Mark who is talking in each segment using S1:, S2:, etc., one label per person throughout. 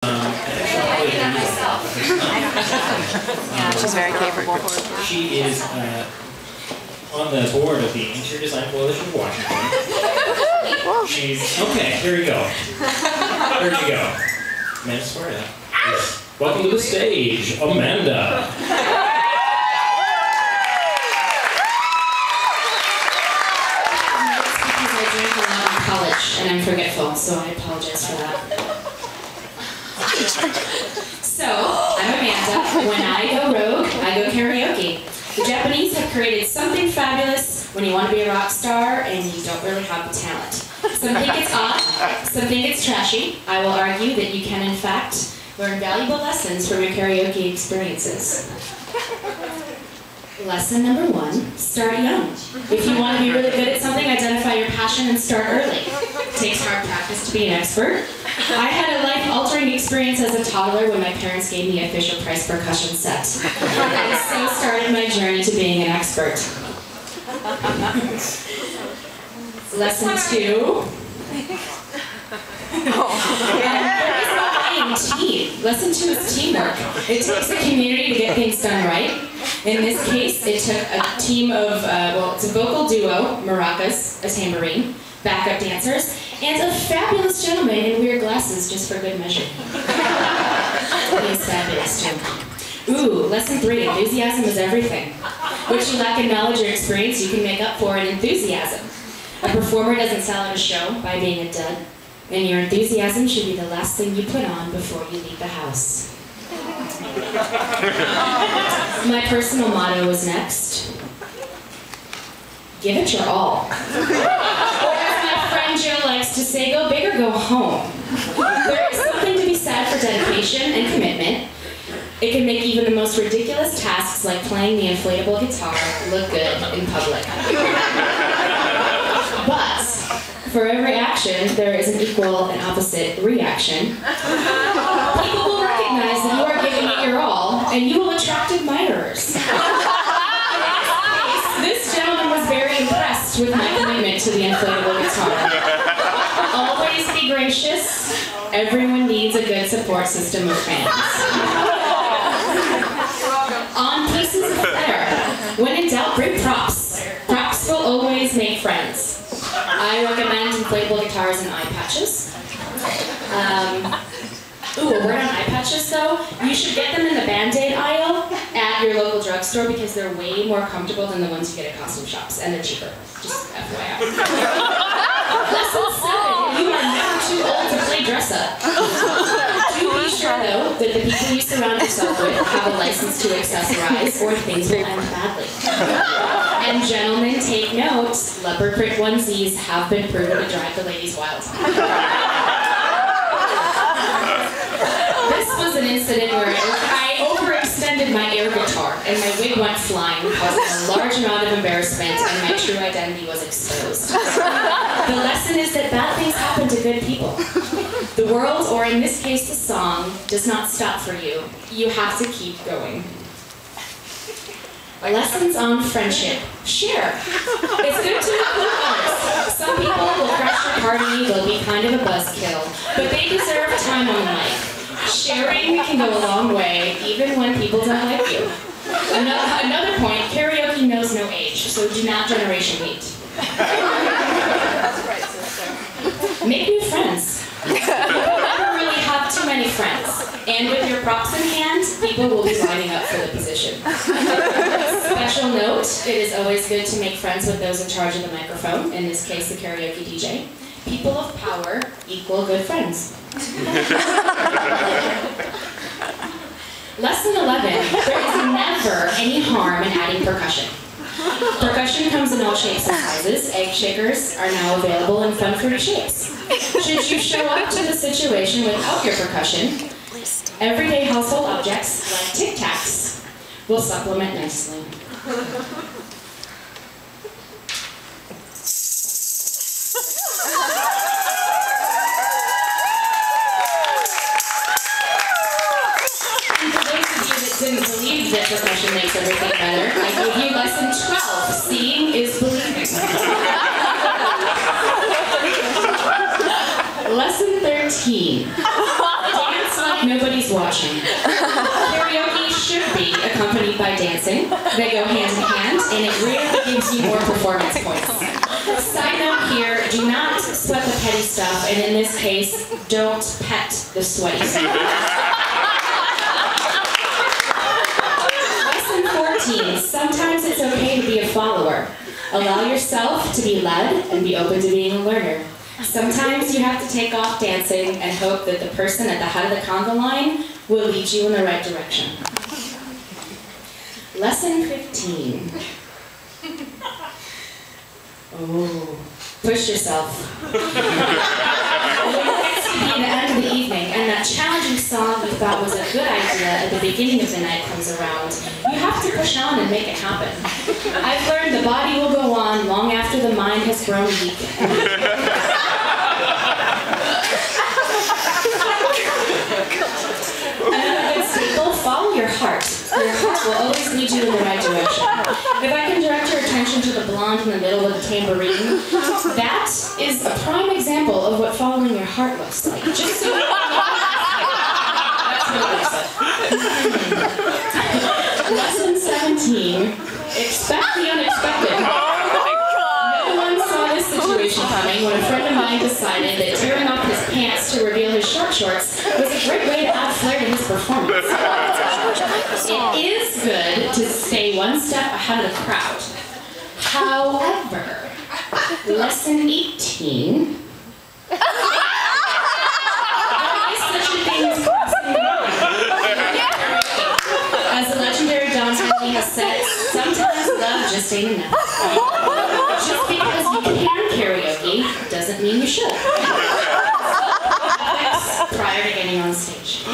S1: Yeah, she's very capable.
S2: She is on the board of the Interior Design Coalition of Washington. She's okay. Here we go. Here we go. Amanda Swartwout. Welcome to the stage, Amanda.
S3: And I'm forgetful, so I apologize for that. So, I'm Amanda. When I go rogue, I go karaoke. The Japanese have created something fabulous when you want to be a rock star and you don't really have the talent. Some think it's odd, some think it's trashy. I will argue that you can, in fact, learn valuable lessons from your karaoke experiences. Lesson number 1, start young. If you want to be really good at something, identify your passion and start early. It takes hard practice to be an expert. I had a life-altering experience as a toddler when my parents gave me a Fisher-Price percussion set. And so started my journey to being an expert. Lesson 2. Lesson 2 is teamwork. It takes a community to get things done right. In this case, it took a team of, well, it's a vocal duo, maracas, a tambourine, backup dancers, and a fabulous gentleman in weird glasses just for good measure. He is fabulous too. Ooh, lesson 3, enthusiasm is everything. What you lack in knowledge or experience, you can make up for in enthusiasm. A performer doesn't sell out a show by being a dud, and your enthusiasm should be the last thing you put on before you leave the house. My personal motto is next. Give it your all. Or as my friend Joe likes to say, go big or go home. There is something to be said for dedication and commitment. It can make even the most ridiculous tasks like playing the inflatable guitar look good in public. But for every action, there is an equal and opposite reaction. People will recognize that you are giving it your all, and you will attract admirers. This gentleman was very impressed with my commitment to the inflatable guitar. Always be gracious. Everyone needs a good support system of fans. On pieces of flair. When in doubt, bring props. Props will always make friends. I recommend inflatable guitars and eye patches. Ooh, a word on eye patches though. You should get them in the Band-Aid aisle at your local drugstore because they're way more comfortable than the ones you get at costume shops, and they're cheaper. Just FYI. Lesson 7, you are never too old to play dress up. Do be sure though that the people you surround yourself with have a license to accessorize or things will end badly. And gentlemen, take note, leopard print onesies have been proven to drive the ladies wild. This was an incident where I overextended my air guitar and my wig went flying, causing a large amount of embarrassment, and my true identity was exposed. The lesson is that bad things happen to good people. The world, or in this case the song, does not stop for you. You have to keep going. Lessons on friendship. Share. It's good to include others. Some people will crash your party, they'll be kind of a buzzkill, but they deserve time on the mic. Sharing can go a long way, even when people don't like you. Another point, karaoke knows no age, so do not generation meet. Make new friends. You never really have too many friends. And with your props in hand, people will be lining up for the position. Special note, it is always good to make friends with those in charge of the microphone, in this case the karaoke DJ. People of power equal good friends. Lesson 11, there is never any harm in adding percussion. Percussion comes in all shapes and sizes. Egg shakers are now available in fun fruity shapes. Should you show up to the situation without your percussion, everyday household objects like Tic Tacs will supplement nicely. Didn't believe that percussion makes everything better. I gave you lesson 12. Seeing is believing. Lesson 13. Dance like like nobody's watching. Karaoke should be accompanied by dancing. They go hand in hand, and it rarely gives you more performance points. Side note here, do not sweat the petty stuff, and in this case, don't pet the sweaty stuff. Lesson 14, sometimes it's okay to be a follower. Allow yourself to be led and be open to being a learner. Sometimes you have to take off dancing and hope that the person at the head of the conga line will lead you in the right direction. Lesson 15. Oh, push yourself. It's to be the end of the evening, and that challenging song you thought was a good idea at the beginning of the night comes around. You have to push on and make it happen. I've learned the body will go on long after the mind has grown weak. Another good staple, follow your heart. Your heart will always lead you in the right direction. If I can direct your attention to the blonde in the middle of the tambourine, that is a prime example of what following your heart looks like. Just so you know. That's what it looks like. Lesson 17, expect the unexpected. No one saw this situation coming when a friend of mine decided that tearing off his pants to reveal his short shorts was a great way to add flair to his performance. It is good to stay one step ahead of the crowd. However, lesson 18, there is such a thing as crossing the line. As the legendary Don Henley has said, sometimes love just ain't enough. Just because you can karaoke doesn't mean you should. Prior to getting on stage.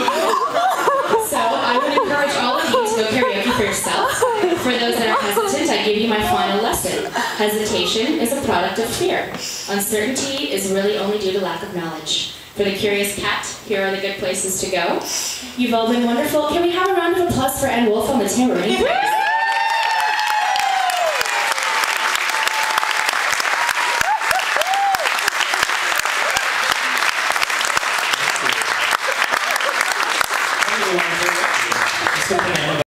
S3: So I would encourage all of you to go karaoke for yourself. For those that are hesitant, I give you my final lesson. Hesitation is a product of fear. Uncertainty is really only due to lack of knowledge. For the curious cat, here are the good places to go. You've all been wonderful. Can we have a round of applause for Ann Wolf on the tambourine?